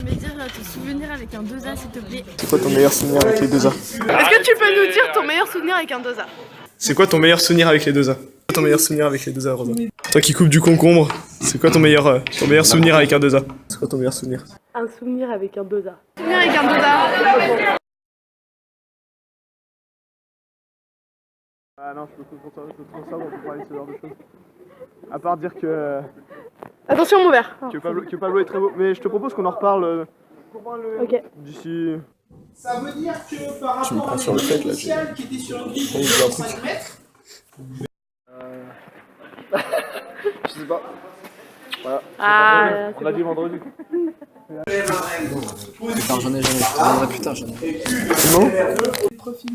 Me dire ton souvenir avec un 2A s'il te plaît. C'est quoi ton meilleur souvenir avec les 2A? Est-ce que tu peux nous dire ton meilleur souvenir avec un 2A? C'est quoi ton meilleur souvenir avec les 2A? Ton meilleur souvenir avec les 2A, Rosa? Toi qui coupes du concombre, c'est quoi ton meilleur souvenir avec un 2A? C'est quoi ton meilleur souvenir? Un souvenir avec un 2A. Souvenir avec un 2A. Ah non, je peux trop ça pour parler de ce genre de choses. À part dire que Attention mon verre. que Pablo est très beau. Mais je te propose qu'on en reparle Ok. d'ici... Ça veut dire que par rapport à l'initial qui était sur une grille de 5 mètres, Je sais pas. Voilà. Ah, On a dit vendredi. Putain, j'en ai. Ah, putain, j'en ai. C'est bon? Profil.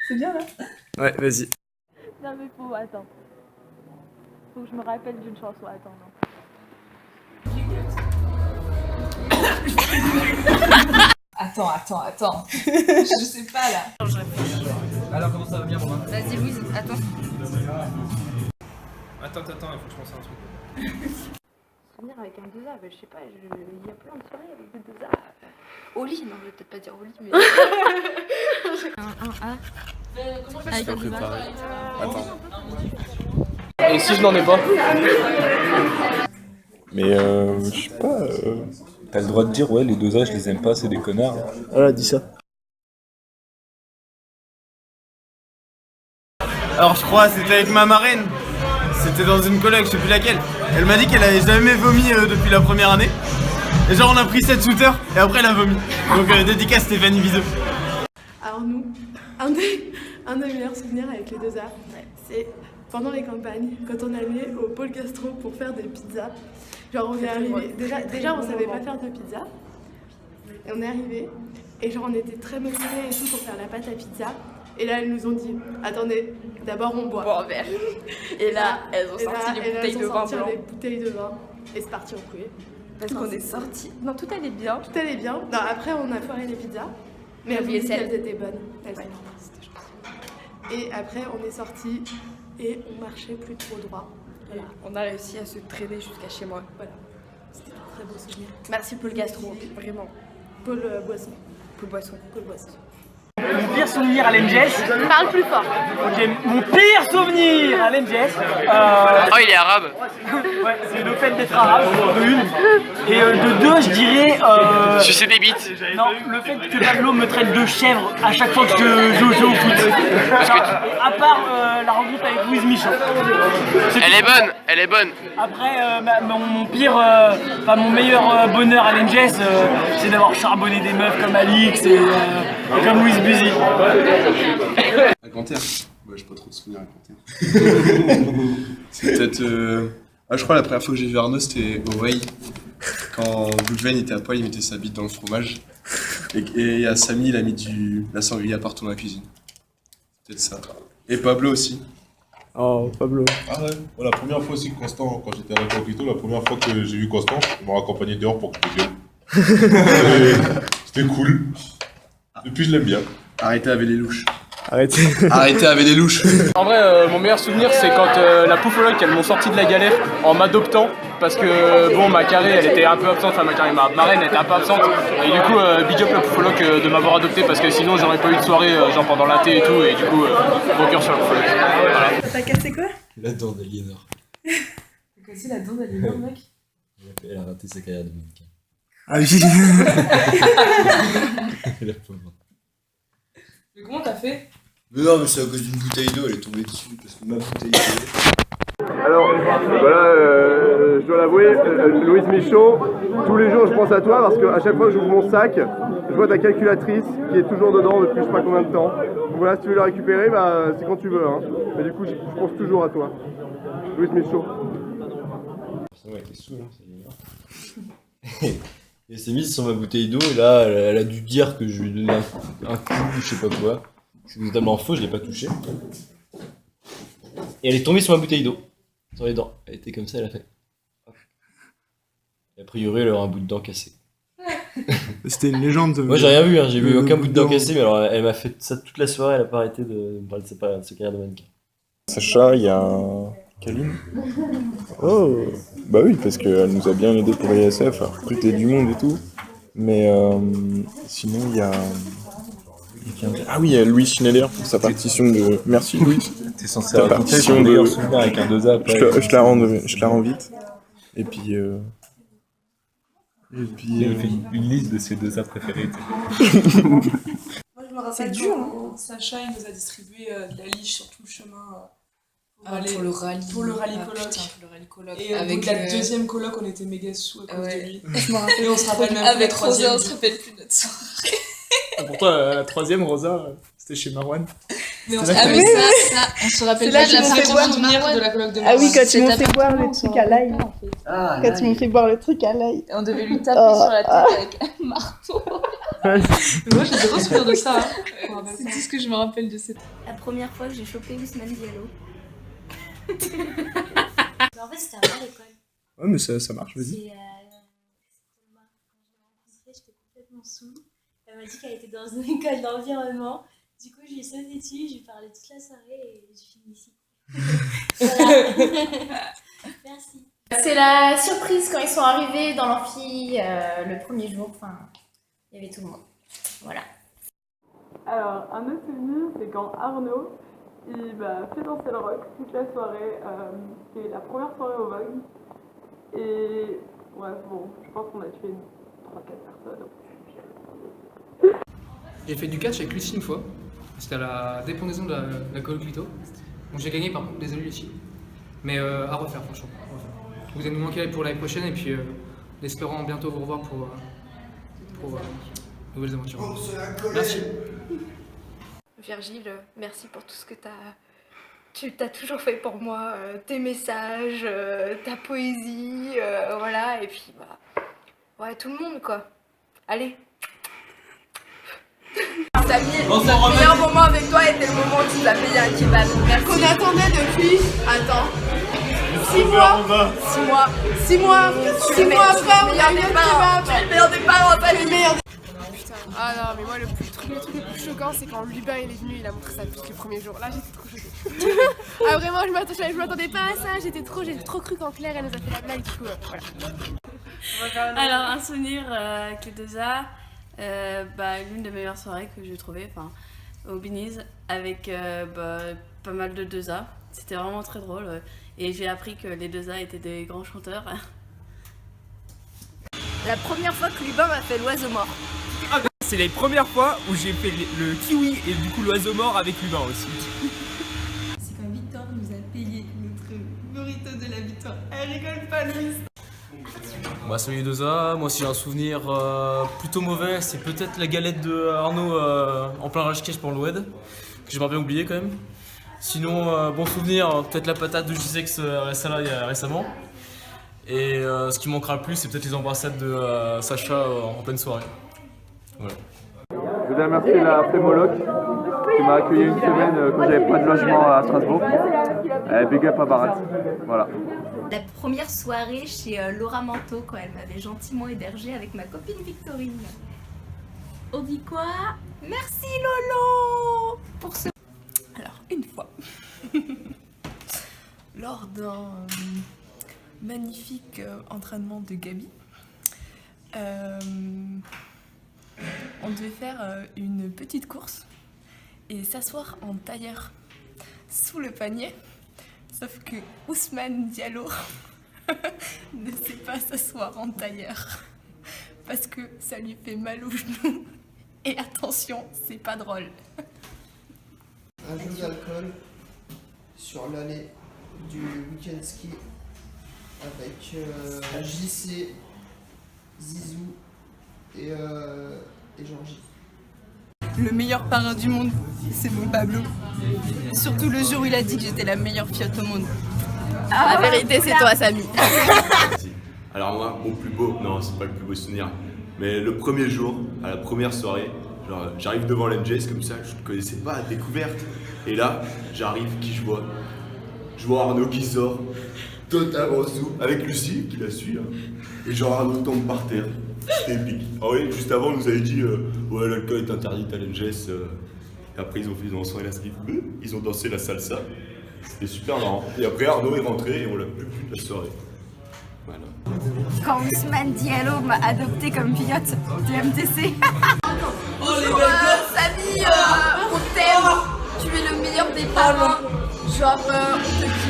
C'est bien là? Ouais, vas-y. Non mais faut, attends. Faut que je me rappelle d'une chanson, attends, non. Attends. Je sais pas là. Alors, comment ça va bien, Romain? Vas-y Louise, attends. Attends, il faut que je pense à un truc. Souvenir avec un 2A, bah, je sais pas, il y a plein de soirées avec des 2A. Au lit, non, je vais peut-être pas dire au lit, mais... Un A avec un 2A. Attends. Et si je n'en ai pas? Mais je sais pas, t'as le droit de dire ouais les 2A je les aime pas, c'est des connards. Voilà, dis ça. Alors je crois c'était avec ma marraine. C'était dans une coloc, je sais plus laquelle. Elle m'a dit qu'elle avait jamais vomi depuis la première année. Et genre on a pris 7 shooters et après elle a vomi. Donc dédicace Stéphanie Biseux. Alors nous, un des meilleurs souvenirs avec les 2A, c'est pendant les campagnes, quand on allait au pôle gastro pour faire des pizzas. Genre on est arrivé, déjà on savait pas faire de pizza. Et on est arrivé, et genre on était très motivés et tout pour faire la pâte à pizza. Et là elles nous ont dit, attendez, d'abord on boit. Bon, verre. Et là, elles ont sorti les bouteilles de vin blanc. Les bouteilles de vin, et c'est parti en couille. Parce qu'on est sortis. Non, tout allait bien. Tout allait bien. Non, après on a foiré les pizzas, mais elles ont dit qu'elles étaient bonnes. C'était gentil. Et après on est sortis et on marchait plus trop droit. Voilà. On a réussi à se traîner jusqu'à chez moi. Voilà. C'était un très beau souvenir. Merci Paul Gastro, vraiment. Paul Boisson. Paul Boisson. Paul Boisson. Mon pire souvenir à l'NGS. Parle plus fort. Ok, mon pire souvenir à l'NGS. Oh, il est arabe. Ouais, c'est le fait d'être arabe, de une. Et de deux, je dirais. Sucer des bites. Non, le fait que Pablo me traite de chèvre à chaque fois que je joue au foot. À part la rencontre avec Louise Michon. Elle est bonne. Après, mon meilleur bonheur à l'NGS, c'est d'avoir charbonné des meufs comme Alix et comme Louise Buzy. À Quentin? Ouais, j'ai pas trop de souvenirs à Quentin. C'est peut-être. Ah, je crois la première fois que j'ai vu Arnaud c'était au Way. Quand Boudven était à poil, il mettait sa bite dans le fromage. Et à Samy, il a mis la sangria partout dans la cuisine. Peut-être ça. Et Pablo aussi. Oh, Pablo. Ah ouais, la première fois aussi que Constant, quand j'étais à la Coquito, la première fois que j'ai vu Constant, ils m'ont accompagné dehors pour que je me vienne. C'était cool. Depuis, je l'aime bien. Arrêtez avec les louches. Arrêtez avec les louches. En vrai, mon meilleur souvenir, c'est quand la poufologue, elles m'ont sorti de la galère en m'adoptant. Parce que, bon, ma carré, elle était un peu absente, enfin ma marraine était un peu absente. Et du coup, big up la poufologue de m'avoir adopté parce que sinon, j'aurais pas eu de soirée, genre pendant l'été et tout. Et du coup, bon cœur sur la poufologue. Voilà. T'as cassé quoi? La dent d'Aliénor. T'as cassé la dent d'Aliénor, mec? Elle a raté sa carrière de mannequin. Ah oui. La pauvre. Mais comment t'as fait? Mais non, mais c'est à cause d'une bouteille d'eau, elle est tombée dessus parce que ma bouteille d'eau. Alors, voilà, je dois l'avouer, Louise Michaud, tous les jours je pense à toi parce qu'à chaque fois que j'ouvre mon sac, je vois ta calculatrice qui est toujours dedans depuis je sais pas combien de temps. Donc voilà, si tu veux la récupérer, bah, c'est quand tu veux. Hein. Mais du coup, je pense toujours à toi. Louise Michaud. Ça va, elle était saoule, hein, c'est elle s'est mise sur ma bouteille d'eau et là, elle a dû dire que je lui donnais un coup, je sais pas quoi. C'est totalement faux, je l'ai pas touché. Et elle est tombée sur ma bouteille d'eau, sur les dents. Elle était comme ça, elle a fait. Et a priori, elle aura un bout de dent cassé. C'était une légende. Moi, j'ai rien vu, hein. J'ai vu aucun bout de dent cassé, mais alors elle m'a fait ça toute la soirée, elle a pas arrêté de me parler de sa carrière de mannequin. Sacha, il y a Kaline. Oh, bah oui, parce qu'elle nous a bien aidé pour l'ISF, à recruter du monde et tout. Mais sinon, il y a... Ah oui, il y a Louis Schneider pour sa partition de... Merci Louis. T'es censé raconter ton meilleur souvenir avec un 2A après. Je la rends vite. Et puis... Il fait une liste de ses 2A préférés. Moi, je me rappelle dur, quand Sacha il nous a distribué de la liche sur tout le chemin pour le rallye. Pour le rallye Ah, colloque. putain, pour le rallye colloque. Et avec la deuxième colloque, on était méga sous à cause de lui. Je me rappelle. Et on se rappelle même plus Avec la troisième. Rosa, on se rappelle plus de notre soirée. Pourquoi la troisième, Rosa, c'était chez Marwan? Mais on C'est se là que rappelle ça, on se rappelle C'est là pas de la qu'ils m'ont fait partition boire de Marwan. de la colloque de Ah oui, Marwan. quand ils m'ont C'était fait boire appartement, le truc à l'ail. Ah, Quand ils m'ont fait boire le truc à l'ail. Et on devait lui taper sur la tête avec un marteau. Moi, j'ai zéro souvenir de ça. Hein. C'est tout ce que je me rappelle de cette... La première fois que j'ai chopé Ousmane Diallo. En fait, c'était avant l'école. Ouais, mais ça marche, vas-y. Et quand je l'ai rencontrée, j'étais complètement saoule. Elle m'a dit qu'elle était dans une école d'environnement. Du coup, je lui ai sauté dessus, je lui ai parlé toute la soirée et je finis ici. Voilà. Merci. C'est la surprise quand ils sont arrivés dans l'amphi le premier jour. Enfin, il y avait tout le monde. Voilà. Alors, un autre souvenir, c'est quand Arnaud, il m'a fait danser le rock toute la soirée. C'était la première soirée au Vogue. Et ouais, bon, je pense qu'on a tué 3-4 personnes. J'ai fait du catch avec Lucie une fois. C'était à la dépendaison de la coloc Lito. Donc j'ai gagné par contre, désolé Lucie. Mais à refaire franchement. À refaire. Vous allez nous manquer pour l'année prochaine et puis espérons bientôt vous revoir pour nouvelles aventures. Merci. Virgile, merci pour tout ce que tu t'as toujours fait pour moi, tes messages, ta poésie, voilà, et puis bah, ouais, tout le monde quoi. Allez. Samy, le meilleur moment avec toi était le moment où tu nous as payé un kebab. Merci. Qu'on attendait depuis, attends, 6 mois. 6 mois après, on a eu le kebab. Le meilleur des parents, pas le meilleur. Ah non, mais moi le truc le plus choquant, c'est quand Lubin il est venu, il a montré sa pique le premier jour. Là j'étais trop choquée. Ah vraiment, je m'attendais pas à ça, j'ai trop cru qu'en Claire elle nous a fait la blague, du coup voilà. Alors un souvenir avec les 2A, l'une des meilleures soirées que j'ai trouvées, au Biniz, avec pas mal de 2A. C'était vraiment très drôle et j'ai appris que les 2A étaient des grands chanteurs. La première fois que Lubin m'a fait l'oiseau mort. C'est les premières fois où j'ai fait le kiwi et du coup l'oiseau mort avec Lubin aussi. C'est quand Victor nous a payé notre burrito de la victoire. Elle rigole pas, Louise. Bah salut 2A, moi si j'ai un souvenir plutôt mauvais, c'est peut-être la galette de Arnaud en plein rage-cache pour le WED, que j'ai pas bien oublié quand même. Sinon, bon souvenir, peut-être la patate de Gisex récemment. Et ce qui manquera le plus, c'est peut-être les embrassades de Sacha en pleine soirée. Voilà. Je voudrais remercier la Fémoloc qui m'a accueilli une semaine quand j'avais pas de logement à Strasbourg. Big up à Barat. Voilà. La première soirée chez Laura Manteau quand elle m'avait gentiment hébergée avec ma copine Victorine. On dit quoi? Merci Lolo pour ce... Alors, une fois, lors d'un magnifique entraînement de Gabi, on devait faire une petite course et s'asseoir en tailleur sous le panier, sauf que Ousmane Diallo ne sait pas s'asseoir en tailleur parce que ça lui fait mal aux genoux et attention, c'est pas drôle. Un jeu d'alcool sur l'allée du week-end ski avec JC, Zizou et Georgie. Le meilleur parrain du monde, c'est mon Pablo. Surtout le jour où il a dit que j'étais la meilleure fiotte au monde. La vérité, c'est toi, Samy. Alors moi, mon plus beau, non, c'est pas le plus beau souvenir, mais le premier jour, à la première soirée, genre, j'arrive devant l'NJS comme ça, je ne connaissais pas, découverte. Et là, j'arrive, qui je vois? Je vois Arnaud qui sort, totalement sous, avec Lucie qui la suit. Hein. Et genre Arnaud tombe par terre. C'était épique. Ah oui, juste avant, on nous avait dit ouais, l'alcool est interdit à l'NJS. Et après, ils ont fait ils ont dansé la salsa. C'était super marrant. Et après, Arnaud est rentré et on l'a plus vu de la soirée. Voilà. Quand Ousmane Diallo m'a adopté comme pilote du MTC. Bonjour Samy, on t'aime, tu es le meilleur des parents. Genre, on te kiffe.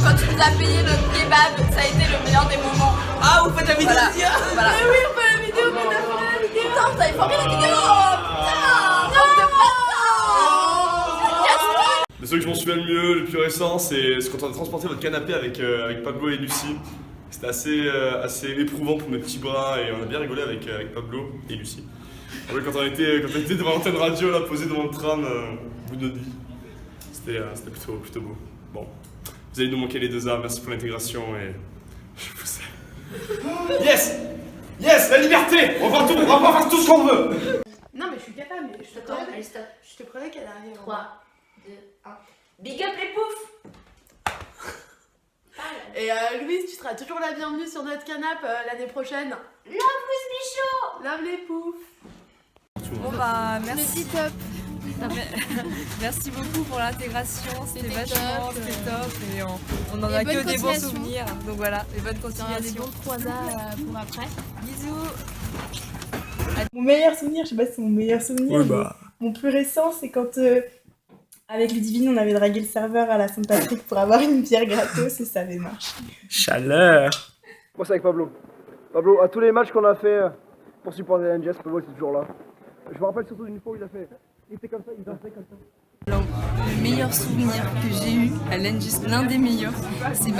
Quand tu nous as payé le kebab, ça a été le meilleur des moments. Ah, vous faites la vidéo aussi, hein? Voilà. Mais oui, on fait la vidéo, mais on a fait la vidéo. Putain, vous avez formé la vidéo. Putain, Le truc que je m'en souviens le mieux, le plus récent, c'est quand on a transporté votre canapé avec Pablo et Lucie. C'était assez éprouvant pour mes petits bras et on a bien rigolé avec Pablo et Lucie. Ouais, quand on était devant l'antenne radio, là, posé devant le tram, au bout de notre vie. C'était plutôt beau. Bon, vous allez nous manquer les 2A, merci pour l'intégration et je vous aime. Yes! Yes, la liberté! On va pouvoir faire tout ce qu'on veut! Non, mais je suis capable, mais je te promets. Allez, stop. Je te promets qu'elle arrive. 3, 2, 1. Big up les poufs! Et Louise, tu seras toujours la bienvenue sur notre canapé l'année prochaine. Love Louise Michaud! Love les poufs! Bon bah merci top. Merci beaucoup pour l'intégration, c'était vachement, c'était top et on en a que des bons souvenirs. Donc voilà, et bonne continuation. Des bons 3A pour après. Bisous. Mon meilleur souvenir, je sais pas si c'est mon meilleur souvenir, Oui, bah. mais mon plus récent, c'est quand avec Ludivine, on avait dragué le serveur à la Saint-Patrick pour avoir une bière gratos et ça avait marché. Chaleur. Moi, c'est avec Pablo. Pablo, à tous les matchs qu'on a fait pour supporter la NGS, Pablo était toujours là. Je me rappelle surtout d'une fois où il était comme ça, il dansait comme ça. Alors, le meilleur souvenir que j'ai eu à l'Engis, l'un des meilleurs, c'est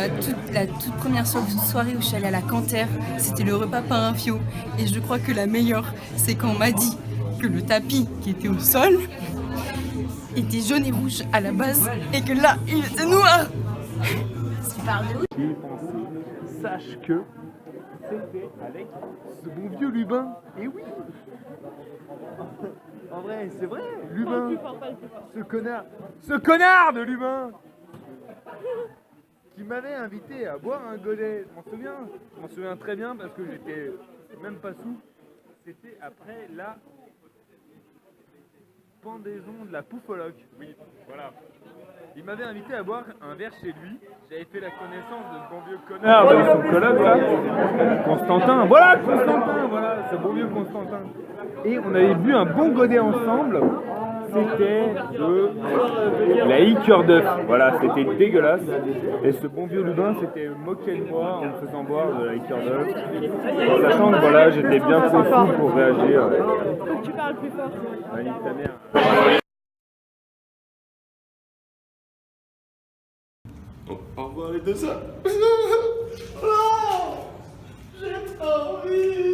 la toute première soirée où je suis allée à la Canter. C'était le repas par un fio. Et je crois que la meilleure, c'est quand on m'a dit que le tapis qui était au sol était jaune et rouge à la base et que là, il était noir. Tu parles de où? Sache que c'était avec ce bon vieux Lubin. Et oui! En vrai, c'est vrai, Lubin. Ce connard de Lubin qui m'avait invité à boire un godet. Je m'en souviens très bien parce que j'étais même pas sous. C'était après la pendaison de la poufologue. Oui, voilà. Il m'avait invité à boire un verre chez lui. J'avais fait la connaissance de ce bon vieux connard de son coloc là, Constantin. Voilà, Constantin, voilà, ce bon vieux Constantin. Et on avait bu un bon godet ensemble. C'était de la liqueur d'œuf. Voilà, c'était dégueulasse. Et ce bon vieux Lubin s'était moqué de moi en me faisant boire de la liqueur d'œuf. Sachant que voilà, j'étais bien trop fou pour réagir. Tu parles plus fort. Nique ta mère. Au revoir les 2A. J'ai pas envie.